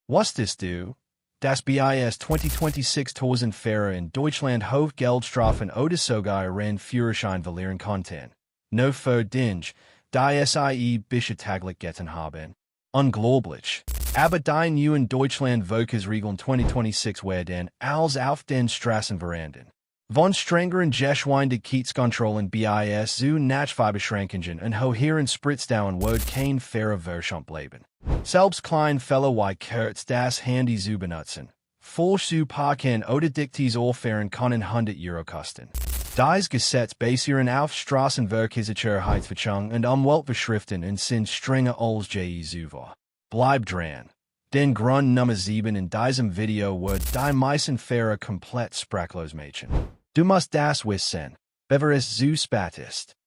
Was das du? Das bis 2026 Fahrer in Deutschland Geldstrafen oder sogar ihren Führerschein verlieren konnten. No verdient, die sie beschädigt getan haben. Unglaublich. Aber die neuen Deutschland Verkehrsregeln 2026 werden als auf den Straßen verhandelt. Von strengeren Geschwindigkeitskontrollen bis zu Nachtfahrbeschränkungen und höheren Spritsteuern wird kein fairer Verschont bleiben. Selbst kleine Fälle wie kurz das Handy zu benutzen, falsch zu parken oder dichtes Auffahren können 100 Euro kosten. Das Gesetz basieren auf Straßenverkehrssicherheit Deutschland und Umweltvorschriften und sind strenger als je. Bleib dran. Den Grund Nummer 7 in diesem Video wird die meisten Fahrer komplett sprachlos machen. Du musst das wissen, bevor es zu spät ist.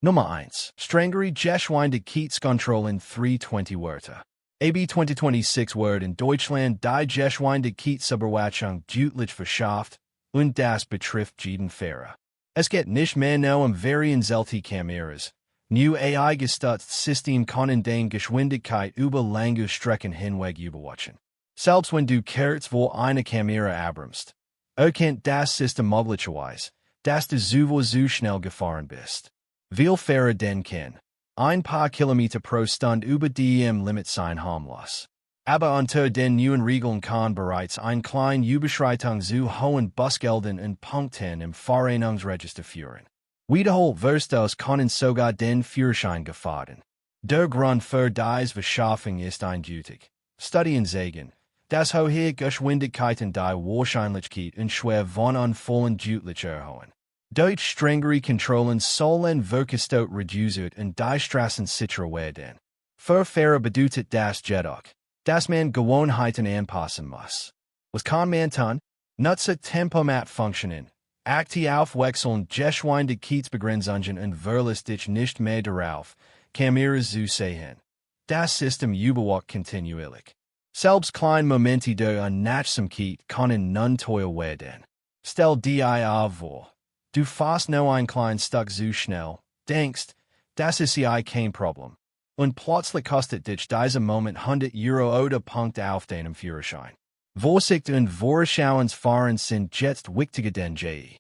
Nummer 1. Strengere Geschwindigkeitskontrollen 320 Wörter. AB 2026 wird in Deutschland die Geschwindigkeitsüberwachung deutlich verschärft und das betrifft jeden Fahrer. Es geht nicht mehr nur Varian selten Kameras. New AI-gestütztes System können den Geschwindigkeit über lange Strecken hinweg überwachen. Selbst wenn du kurz vor eine Kamera abbremst, erkennt das System möglicherweise, dass du zu schnell gefahren bist. Viele Fahrer denken, ein paar Kilometer pro Stunde über dem Limit sein harmlos. Aber unter den neuen Regeln kann bereits ein kleine Überschreitung zu hohen Bußgeldern und Punkten im Fahrzeugregister führen. Wiederholt Verstöße können sogar den Führerschein gefährden. Der Grund für diese Verschärfung ist eindeutig. Studien zeigen, dass hohe Geschwindigkeiten die Wahrscheinlichkeit und Schwere von Unfällen deutlich erhöhen. Durch strengere Kontrollen sollen Verkehrstot reduziert und die Straßen sicherer werden. Für Fahrer bedeutet das jedoch, dass man Gewohnheiten anpassen muss. Was kann man tun? Nutze Tempomat-Funktionen. Achte auf wechseln Geschwindigkeitsbegrenzungen und verlass dich nicht mehr darauf, Kameras zu sehen. Das System überwacht kontinuierlich. Selbst kleine Momente der Unachtsamkeit können nun teuer werden. Stell dir vor, du fährst nur ein kleines Stück zu schnell, denkst, das ist kein Problem. Und plötzlich kostet dich dieser Moment 100 Euro oder Punkte auf deinem Führerschein. Vorsicht und Vorausschauungsfahren sind jetzt wichtiger denn je.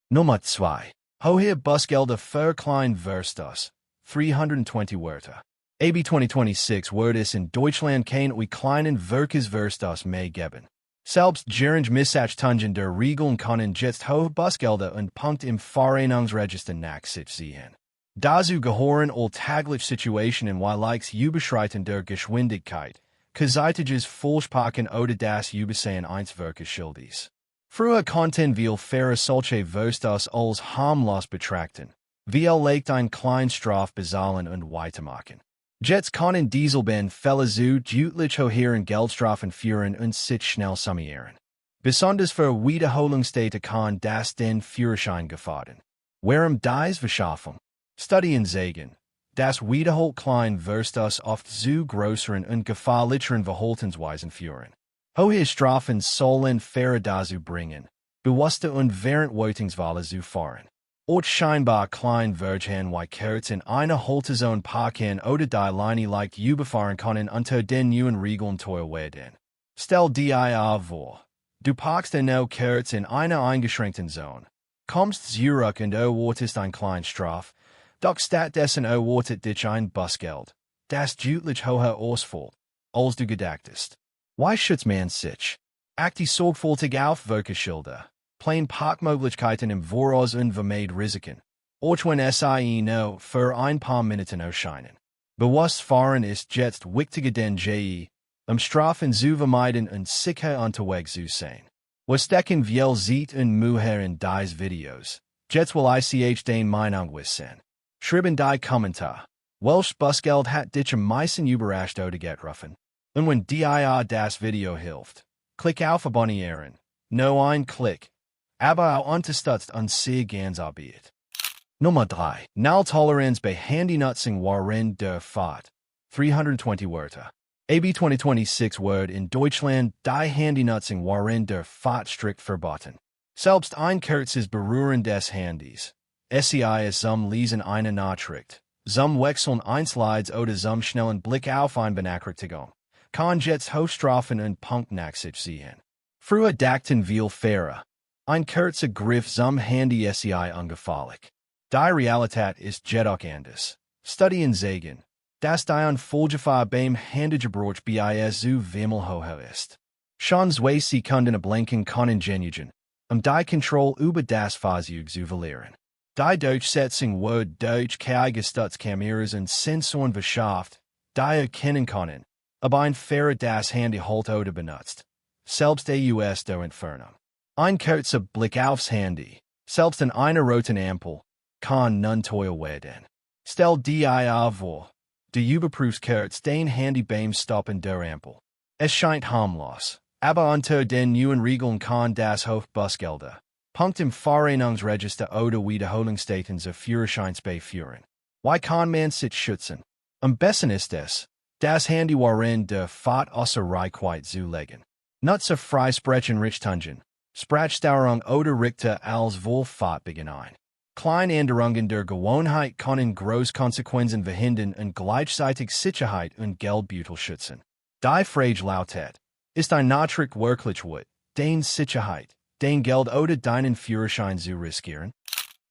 Nummer 2. Hohe Bußgelder für kleine Verstöße. 320 Wörter. AB 2026 wird es in Deutschland keine kleinen Verkehrsverstöße mehr geben. Selbst während Missachtung der Regeln können jetzt hohe Bußgelder und Punkte im Fahrzeugregister nach sich ziehen. Dazu gehören alltägliche Situationen wie Überschreiten der Geschwindigkeit, Zeitiges Falschparken oder das Übersehen eines Verkehrsschildes. Früher konnten viele Fahrer solche Verstöße als harmlos betrachten. Wir legt ein kleines Straf bezahlen und weitermachen. Jetzt können dieselben Fälle zu deutlich höheren Geldstrafen führen und sich schnell summieren. Besonders für Wiederholungstäter kann das den Führerschein gefährden. Warum diese Verschärfung? Studien zeigen, dass wiederholt kleine Verstöße oft zu größeren und gefährlicheren Verhaltensweisen führen. Hohe Strafen sollen Fahrer dazu bringen, bewusster und währendwörtungsvoller zu fahren. Ort scheinbar klein Vergehen wie kurz in einer Haltezone parken oder die Linie leicht überfahren können unter den neuen Regeln teuer werden. Stell dir vor, du parkst nur kurz in einer eingeschränkten Zone, kommst zurück und erwartest ein kleines Straf, doch stattdessen erwartet dich ein Bußgeld, das deutlich höher ausfällt, als du gedachtest. Wie schützt man sich? Achte sorgfältig auf Verkehrsschilder, plain Parkmöglichkeiten im Voraus und vermeid Risiken. Auch wenn sie nur für ein paar Minuten erscheinen. Bewusst fahren ist jetzt wichtiger denn je, Strafen zu vermeiden und sicher unterwegs zu sein. Was stecken viel sieht und Mühe in diese Videos. Jetzt will ich den Meinung wissen. Schreiben die Kommentar. Welches Bußgeld hat dich am meisten überrascht oder getroffen? Und wenn dir das Video hilft, klick auf Abonnieren. No ein Klick. Aber auch unterstützt uns sehr ganz arbeit. Nummer 3. Nulltoleranz bei Handynutzung während der Fahrt. 320 Wörter. AB 2026 wird in Deutschland die Handynutzung während der Fahrt strikt verboten. Selbst ein kurzes Berühren des Handys, sei es zum Lesen einer Nachricht, zum Wechseln eines Lieds oder zum schnellen Blick auf eine Benachrichtigung, kann jetzt Hochstrafen und Punktnachsicht ziehen. Früher dachten viel Fahrer, ein kurzer Griff zum Handy sei ungefährlich. Die Realität ist jedoch anders. Studien zeigen, dass die Unfallgefahr beim Handygebrauch bis zu viermal höher ist. Schon 2 Sekunden ablenken können genügen, die Kontrolle über das Fahrzeug zu verlieren. Die Durchsetzung wurde durch KI-gestützte Kameras und Sensoren verschafft, die erkennen können, ob ein Fahrer das Handy hält oder benutzt. Selbst aus der Entfernung. Ein kurzer Blick aufs Handy, selbst in einer roten Ampel, kann nun teuer werden. Stell dir vor, du überprüfst kurz dein Handy beim Stoppen der Ampel. Es scheint harmlos, aber unter den neuen Regeln kann das hoch Bußgelder, Punkt im Vereinigungsregister oder Wiederholungsstaten zur Führerscheinsbei führen. Wie kann man sich schützen? Am besten ist es, das Handy während der Fahrt außer Reichweite zu legen. Nutzer frei sprechen Richtungen, Sprachsteuerung oder Richter als Wohlfahrtbeginn ein. Kleine Änderungen der Gewohnheit können große Konsequenzen verhindern und gleichzeitig Sicherheit und Geldbeutel schützen. Die Frage lautet, ist ein Nachtrag wirklich wert, deine Sicherheit, dein Geld oder deinen Führerschein zu riskieren?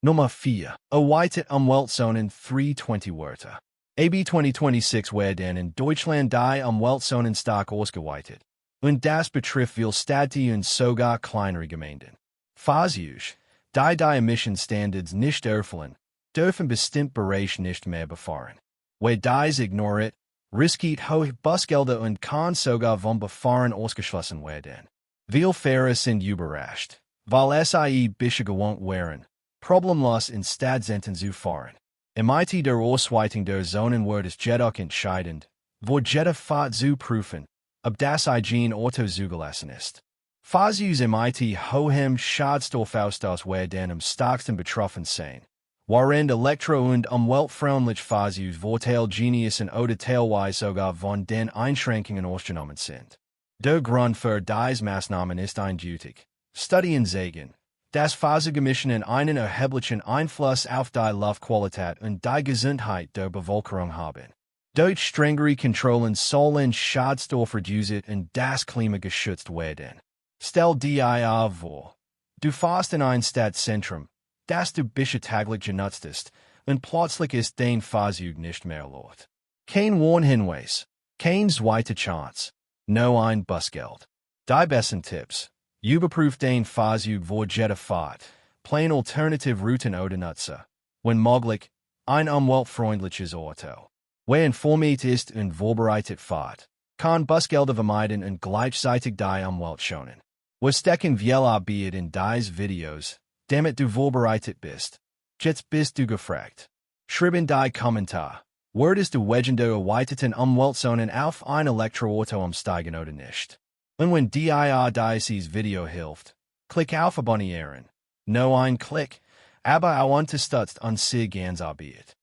Nummer 4. Erweitert Umweltzonen 320 Wörter. AB 2026 werden in Deutschland die Umweltzonen stark ausgeweitet. Und das betrifft viel Städte und sogar kleinere Gemeinden. Fahrzeuge, die Emissionsstandards nicht erfüllen, dürfen bestimmt Bereich nicht mehr befahren. Wer dies ignoriert, riskiert hohe Bußgelder und kann sogar vom Befahren ausgeschlossen werden. Viele Fahrer sind überrascht, weil es bisher gewohnt wären, problemlos in Stadtzentren zu fahren. Im IT der Ausweitung der Zonen wird es jedoch entscheidend, wo jede Fahrt zu prüfen, ob das ein Auto zugelassen ist. Fahrzeuge im IT hohem Schadstoffausstoß werden am stärksten betroffen sein, während Elektro- und umweltfreundliche Fahrzeuge Vorteil genießen oder teilweise sogar von den Einschränkungen ausgenommen sind. Der Grund für diese Maßnahmen ist eindeutig. Studien zeigen, dass Fahrzeugemissionen einen erheblichen Einfluss auf die Luftqualität und die Gesundheit der Bevölkerung haben. Durch strengere Kontrollen sollen Schadstoffe reduziert und das Klima geschützt werden. Stell dir vor, du fährst in ein Stadtzentrum, das du bisher täglich genutzt hast, und plötzlich ist dein Fahrzeug nicht mehr laut. Kein Warnhinweis, kein zweite Chance, nur ein Bußgeld. Die besten Tipps: überprüft dein Fahrzeug vor jeder Fahrt, plan alternative Routen oder nutze, wenn möglich, ein umweltfreundliches Auto. Wer informiert ist und vorbereitet fährt, kann Bußgelder vermeiden und gleichzeitig die Umwelt schonen. Wir stecken viel Arbeit in diese Videos, damit du vorbereitet bist. Jetzt bist du gefragt. Schreib in die Kommentar, würdest du wegen der erweiterten Umweltzonen auf ein Elektroauto umsteigen oder nicht? Und wenn dir dieses Video hilft, klick auf Abonnieren. Nur ein Klick, aber auch unterstützt unsere ganze Arbeit.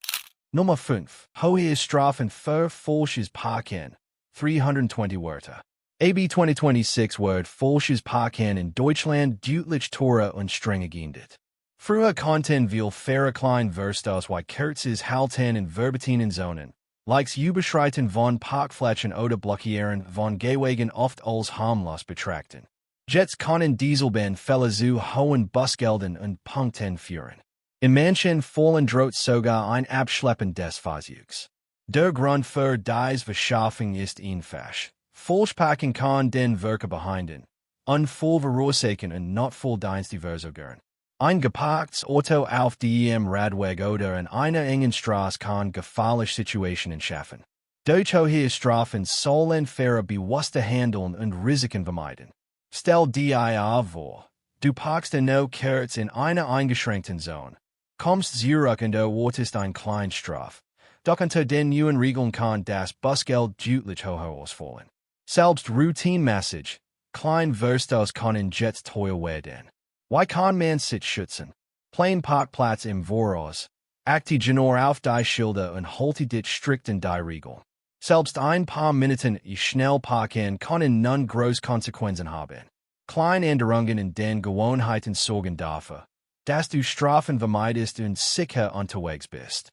Nummer 5. Hohe Strafen für falsches Parken. 320 Wörter. AB 2026 wird falsches Parken in Deutschland deutlich teurer und strenger geändert. Früher konnten viel Fahrer klein Verstoß wie kurzes Halten in verboten Zonen, likes Überschreiten von Parkflächen oder Blockieren von Gehwegen oft als harmlos betrachten. Jetzt können Dieselbahnfälle zu hohen Bußgeldern und Punkten führen. In manchen Fällen droht sogar ein Abschleppen des Fahrzeugs. Der Grund für diese Verschärfung ist einfach. Falschparken kann den Verkehr behindern, Unfall verursachen und Notfalldienste versorgen. Ein geparktes Auto auf dem Radweg oder in einer engen Straße kann gefährliche Situationen schaffen. Durch hohe Strafen sollen Fahrer bewusster handeln und Risiken vermeiden. Stell dir vor, du parkst nur kurz in einer eingeschränkten Zone, kommst zurück und erwartest eine kleine Strafe. Doch unter den neuen Regeln kann das Bußgeld deutlich höher ausfallen. Selbst routinemäßig, kleine Verstoß können jetzt teuer werden. Wie kann man sich schützen? Plan Parkplatz im Voraus, achte genau auf die Schilder und halte dich strikt an die Regeln. Selbst ein paar Minuten schnell parken können nun große Konsequenzen haben. Kleine Änderungen in den Gewohnheiten sorgen dafür, dass du Strafen vermeidest und sicher unterwegs bist.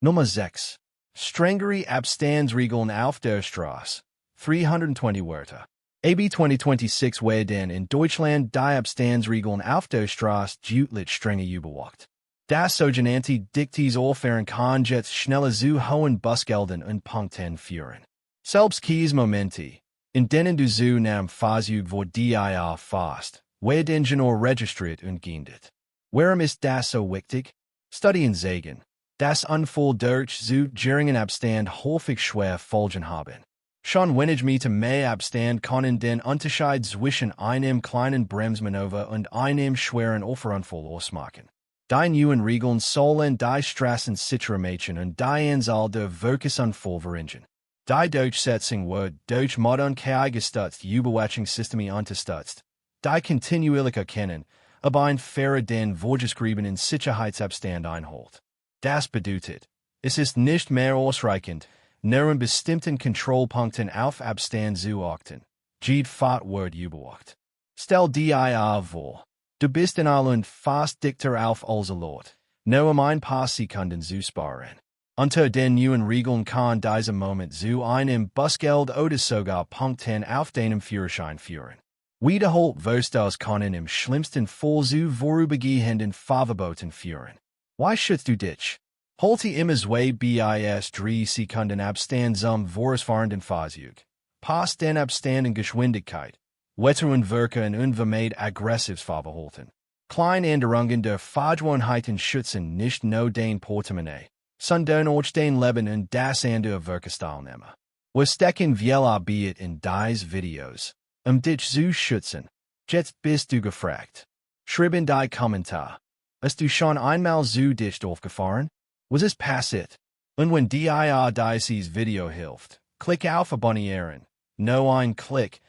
Nummer 6. Strengere Abstandsregeln auf der Straße. 320 Wörter. AB 2026 werden in Deutschland die Abstandsregeln auf der Straße deutlich strenger überwacht. Das sogenannte Diktatorfahren kann jetzt schneller zu hohen Bußgeldern und Punkten führen. Selbst Kiesmomente, in denen du zu einem Fahrzeug vor dir fährst, werden genau registriert und geändert. Warum ist das so wichtig? Studien zeigen, dass Unfall durch zu geringen Abstand häufig schwer Folgen haben. Schon wenige Meter mehr Abstand können den Unterschied zwischen einem kleinen Bremsmanöver und einem schweren Auffahrunfall ausmachen. Die neuen Regeln sollen die Straßensicherheit und die Anzahl der Verkehrsunfälle verringern. Die Durchsetzung wird durch modern KI-gestützte Überwachungssysteme unterstützt, die kontinuierlich erkennen, ob ein Fahrer den vorgeschriebenen Sicherheitsabstand einhält. Das bedeutet, es ist nicht mehr ausreichend, nur in bestimmten Kontrollpunkten auf Abstand zu achten. Jede Fahrt wird überwacht. Stell dir vor, du bist in Irland fast dichter auf als erlaubt, nur ein paar Sekunden zu sparen. Unter den neuen Regeln kann dieser Moment zu einem Bußgeld oder sogar Punkten auf deinem Führerschein führen. Wiederholt Verstoß können im schlimmsten Fall zu vorübergehenden Fahrverboten führen. Why schützt du dich? Halte immer zwei bis 3 Sekunden Abstand zum vorausfahrenden Fahrzeug. Pass den Abstand in Geschwindigkeit, Wetter und Verkehr und vermeid aggressives Fahrverhalten. Kleine Änderungen der Fahrgewohnheiten schützen nicht nur dein Portemonnaie, sondern auch dein Leben und das andere Verkehrsteilnehmer. Wir stecken viel Arbeit in diese Videos, dich zu schützen. Jetzt bist du gefragt. Schreib in die Kommentar. Hast du schon einmal so dicht aufgefahren? Was ist passiert? Und wenn dir dieses Video hilft, klick auf Abonnieren. Nur ein Klick,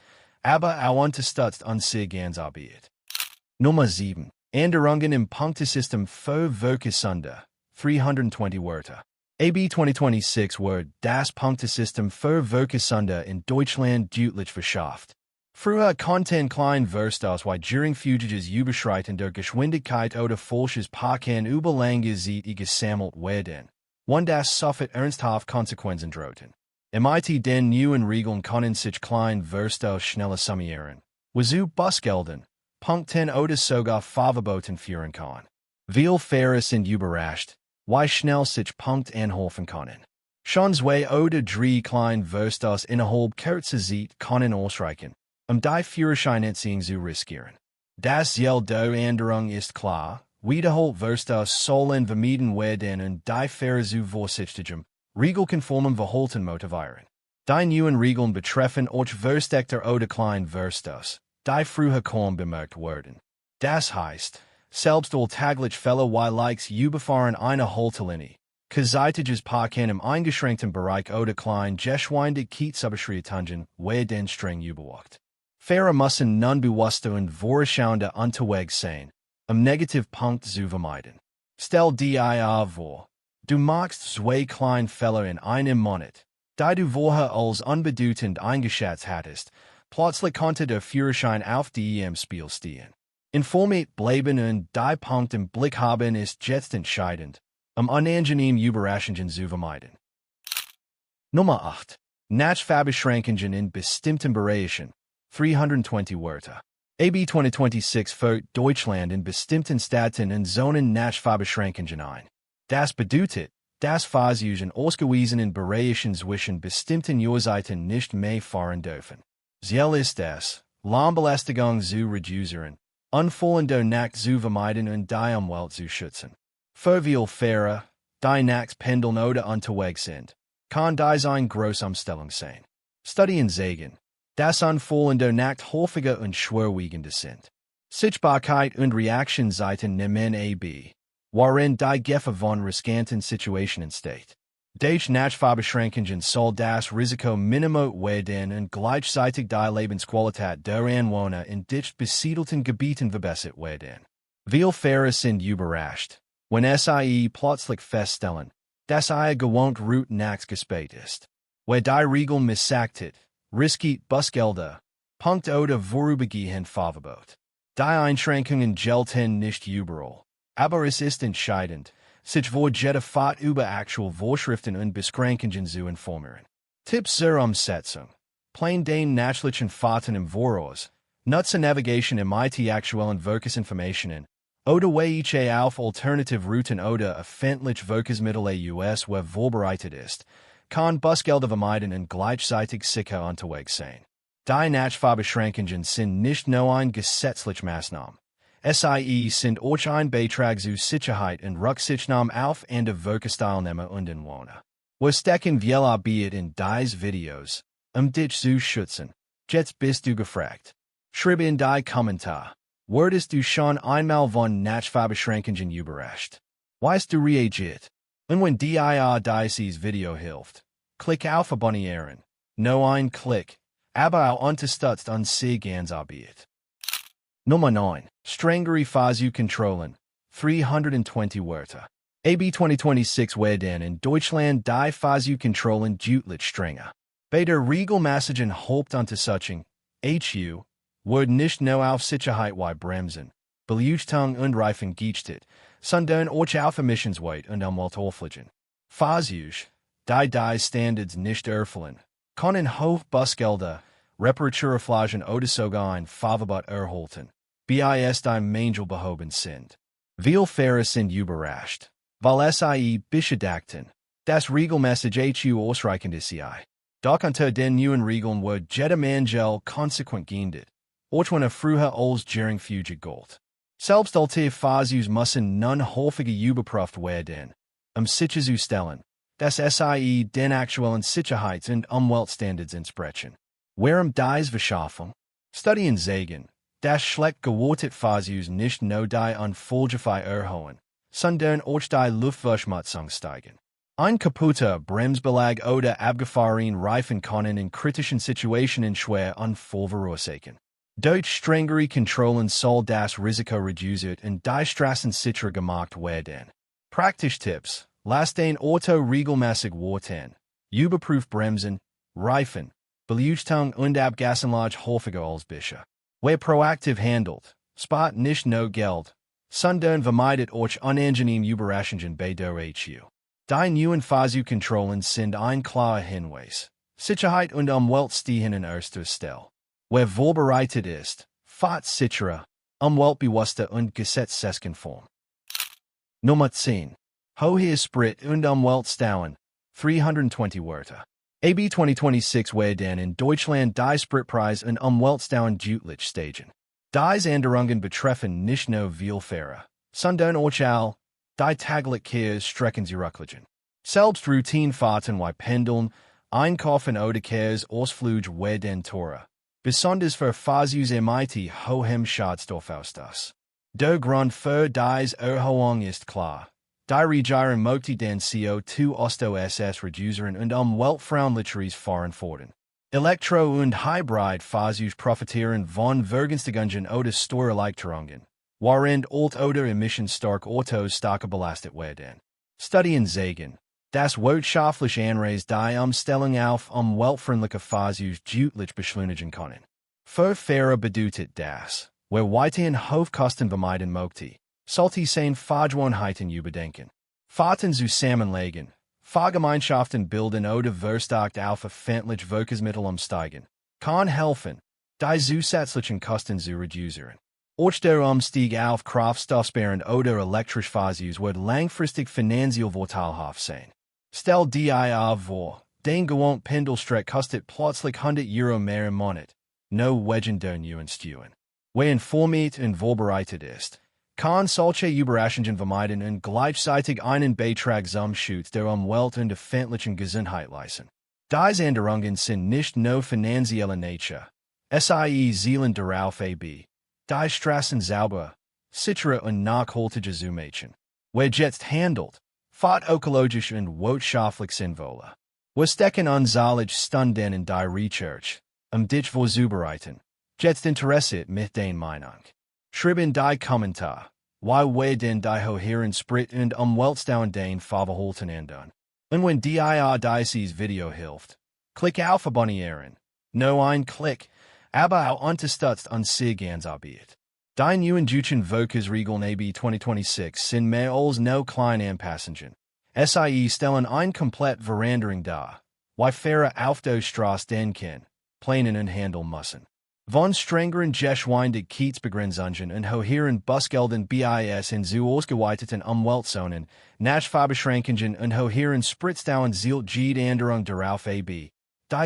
aber auch unterstützt unsere ganze Arbeit. Nummer 7. Änderungen im Punktesystem für Verkehrssünder. 320 Wörter. AB 2026 wird das Punktesystem für Verkehrssünder in Deutschland deutlich verschärft. Früher konnten kleine Verstoß wie geringfügiges Überschreiten der Geschwindigkeit oder falsches Parken über lange Zeit gesammelt werden. Und das sofort ernsthafte Konsequenzen drohten. Mit den neuen Regeln können sich kleine Verstoß schneller summieren, zu Bußgeldern, Punkten oder sogar Fahrverboten führen kann. Viele Fahrer sind überrascht, wie schnell sich Punkte anhäufen können. Schon 2 oder 3 kleine Verstoß innerhalb kurzer Zeit können ausreichen, die Führerscheinentziehung zu riskieren. Das Ziel der Änderung ist klar, wiederholt Verstoß sollen vermieden werden und die Fahrer zu vorsichtigem, regelkonformem Verhalten motivieren. Die neuen Regeln betreffen auch versteckter oder kleine Verstoß, die früher kaum bemerkt wurden. Das heißt, selbst alltäglich Fälle wie Likes überfahren einer Haltelinie, geseitiges Parken im eingeschränkten Bereich oder klein Geschwindigkeitsüberschreitungen werden streng überwacht. Fahrer müssen nun bewusster und vorausschauender unterwegs sein, Negativpunkt zu vermeiden. Stell dir vor, du machst 2 kleine Fehler in einem Monat, die du vorher als unbedeutend eingeschätzt hattest, plötzlich konnte der Führerschein auf die im Spiel stehen. Informiert bleiben und die Punkt im Blick haben ist jetzt entscheidend, unangenehme Überraschungen zu vermeiden. Nummer 8. Nachtfahrbeschränkungen in bestimmten Bereichen. 320 Wörter. AB 2026 führt Deutschland in bestimmten Städten und Zonen Nachtfahrbeschränkungen ein. Das bedeutet, dass Fahrzeuge in ausgewiesenen Bereichen zwischen bestimmten Uhrzeiten nicht mehr fahren dürfen. Ziel ist es, Lärmbelästigung zu reduzieren, Unfälle in der Nacht zu vermeiden und die Umwelt zu schützen. Für viele Fahrer, die nachts pendeln oder unterwegs sind, kann dies eine große Umstellung sein. Studien zeigen, dass Unfälle in der Nacht häufiger und schwerwiegender sind. Sichtbarkeit und Reaktionszeiten nehmen ab, worin die Gefahr von riskanten Situationen steht. Durch Nachtfahrbeschränkungen soll das Risiko minimiert werden und gleichzeitig die Lebensqualität der Anwohner in dicht besiedelten Gebieten verbessert werden. Viele Fahrer sind überrascht, wenn sie plötzlich feststellen, dass ihre gewohnte Route nachts gesperrt ist. Wer die Regeln missachtet, riskiert Bußgelder, Punkt oder vorübergehend Fahrverbot. Die Einschränkungen gelten nicht überall, aber es ist entscheidend, sich vor jeder Fahrt über aktuelle Vorschriften und Beschränkungen zu informieren. Tipps zur Umsetzung. plain den nachlichen Fahrten im Voraus, nutze Navigation im IT aktuellen Verkehrsinformationen, oder welche auf alternative Routen oder öffentlich Verkehrsmittel aus wer vorbereitet ist, kann Bußgelder vermeiden und gleichzeitig sicher unterwegs sein. Die Nachtfahrbeschränkungen sind nicht nur ein gesetzliche Maßnahme. Sie sind auch ein Beitrag zu Sicherheit und Rücksichtnahme auf andere Verkehrsteilnehmer und Anwohner. Wir stecken viel Arbeit in diese Videos, dich zu schützen. Jetzt bist du gefragt. Schreib in die Kommentare. Wurdest du schon einmal von Nachtfahrbeschränkungen überrascht? Weißt du reagiert? Und wenn dir dieses Video hilft, klick auf Abonnieren. No ein Klick, aber auch unterstützt uns ganz Arbeit. Nummer 9. Strengere Fahrzeugkontrollen 320 Wörter. AB 2026 werden in Deutschland die Fahrzeugkontrollen deutlich strenger. Bei der regelmäßigen Hauptuntersuchung, HU, wird nicht nur auf Sicherheit wie Bremsen, Beleuchtung und Reifen geachtet, sondern auch auf Emissionswert und Umweltauflagen. Fahrzeuge, die Standards nicht erfüllen, können hohe Bußgelder, Reparatureauflagen oder sogar ein Fahrverbot erhalten, bis die Mängel behoben sind. Viele Fahrer sind überrascht, weil sie beschädigten, dass regelmäßig HU ausreichend ist. Doch unter den neuen Regeln wird jeder Mangel konsequent geändert, auch wenn früher als geringfügig galt. Selbst alte Fahrzeuge müssen nun häufiger überprüft werden, sicherzustellen, dass sie den aktuellen Sicherheits- und Umweltstandards entsprechen. Während dieser Verschärfung, Studien zeigen, dass schlecht gewartete Fahrzeuge nicht nur die Unfallgefahr erhöhen, sondern auch die Luftverschmutzung steigen. Ein kaputter Bremsbelag oder abgefahrene Reifen können in kritischen Situationen schwer Unfall verursachen. Durch strengere Kontrollen soll das Risiko reduziert und die Straßen sicherer gemacht werden. Praktische Tipps: Lass den Auto regelmäßig warten. Überprüf Bremsen, Reifen, Beleuchtung und Abgasanlage häufiger als bisher. Wer proaktiv handelt, spart nicht nur Geld, sondern vermeidet auch unangenehme Überraschungen bei der HU. Die neuen Fahrzeugkontrollen sind ein klarer Hinweis. Sicherheit und Umwelt stehen an erster Stelle. Wer vorbereitet ist, fährt sicherer, umweltbewusster und gesetzeskonform. Nummer 10. Höhere Sprit- und Umweltsteuern 320 Wörter. AB 2026 werden in Deutschland die Spritpreis und Umweltsteuern deutlich steigen. Diese Änderungen betreffen nicht nur viele Fahrer, sondern auch alle, die täglich Kehrsstrecken zurücklegen. Selbst Routinefahrten wie Pendeln, Einkaufen oder Kehrausflüge werden teurer, besonders für Fahrzeuge mit hohem Schadstoffausstoß. Der Grund für diese Erhöhung ist klar. Die Regierung möchte den CO2-Ausstoß reduzieren und umweltfreundlicheres Fahren fördern. Elektro- und Hybrid-Fahrzeuge profitieren von Vergünstigungen oder Steuererleichterungen, während alt- oder emissionsstarke Autos stärker belastet werden. Studien zeigen, dass wirtschaftliche Anreize die Umstellung auf umweltfreundliche Fahrzeuge deutlich beschleunigen können. Für Fahrer bedeutet das, wer weiterhin Hochkosten vermeiden möchte, sollte seine Fahrgewohnheiten überdenken. Fahrten zusammenlegen, Fahrgemeinschaften bilden oder verstärkt auf öffentliche Verkehrsmittel umsteigen, kann helfen, die zusätzlichen Kosten zu reduzieren. Auch der Umstieg auf kraftstoffsparend oder elektrische Fahrzeuge wird langfristig finanziell vorteilhaft sein. Stell dir vor, den gewohnten Pendelstreck kostet plötzlich 100 Euro mehr im Monat. No wegen der neuen Steuern. Wer informiert und vorbereitet ist, kann solche Überraschungen vermeiden und gleichzeitig einen Beitrag zum Schutz der Umwelt und öffentlichen Gesundheit leisten. Diese Änderungen sind nicht nur finanzieller Natur. Sie zielen darauf ab, die Straßen sauber, sicherer und nachhaltiger zu machen. Wer jetzt handelt, fährt ökologisch und wirtschaftlich sinnvoller. Wir stecken unzählige Stunden in die Research, dich vorzubereiten. Jetzt interessiert mich deine Meinung. Schreib in die Kommentare, wie werden die höheren Sprit- und Umweltsteuern den Fahrverhalten ändern. Und wenn dir dieses Video hilft, klick auf Abonnieren. No ein Klick, aber auch unterstützt uns ganz Arbeit. Die neuen deutschen Verkehrsregeln AB 2026 sind mehr als nur kleine Anpassungen. Sie stellen eine komplette Veränderung dar, wie Fahrer auf der Straße denken, planen und handeln müssen. Von strengeren Geschwindigkeitsbegrenzungen und höheren Bußgelden bis in zu ausgeweiteten Umweltzonen, Nachtfahrbeschränkungen und höheren Spritsteuern zielt jede Änderung darauf ab, die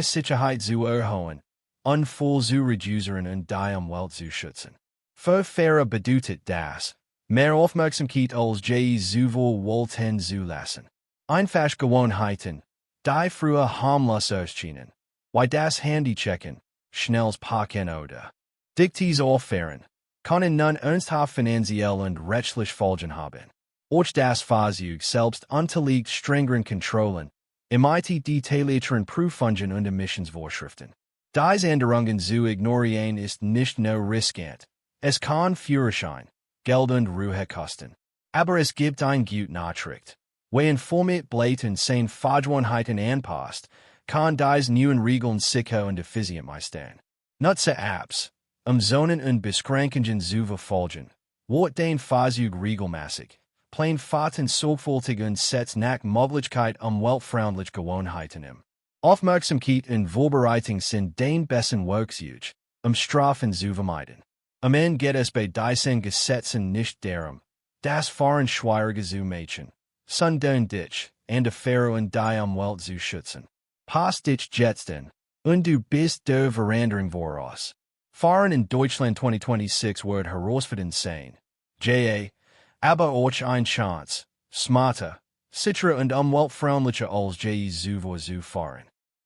Sicherheit zu erhöhen, Unfall zu reduzieren und die Umwelt zu schützen. Für Fahrer bedeutet das, mehr Aufmerksamkeit als je zuvor wollten zu lassen. Einfach Gewohnheiten, die früher harmlos erschienen, wie das Handy checken, schnelles Parken oder Diktis auffahren, können nun ernsthaft finanziell und rechtlich Folgen haben. Auch das Fahrzeug selbst unterliegt strengeren Kontrollen, imitiert detaillierteren Prüfungen und Emissionsvorschriften. Diese Änderungen zu ignorieren ist nicht nur riskant, es kann Führerschein, Geld und Ruhe kosten. Aber es gibt ein gute Nachricht. Wer informiert bleibt und seine Fahrgewohnheiten anpasst, kann diese neuen Regeln sicher und effizient meistern. Nutze Apps, Zonen und Beschränkungen zu verfolgen, wird den Fahrzeug regelmäßig, Planfahrt und sorgfältig und setzt nach Möglichkeit umweltfreundlich Gewohnheiten im. Aufmerksamkeit und Vorbereitung sind den besten Werkzeug, Strafen zu vermeiden. Am Ende geht es bei diesen Gesetzen nicht darum, das Fahren schwieriger zu machen, sondern dich, und die Fahrer und die Umwelt zu schützen. Pass dich jetzt an, und du bist der Veränderung voraus. Fahren in Deutschland 2026 wird herausfordernd sein. Aber auch eine Chance, smarter, sicherer und umweltfreundlicher als je zuvor zu fahren.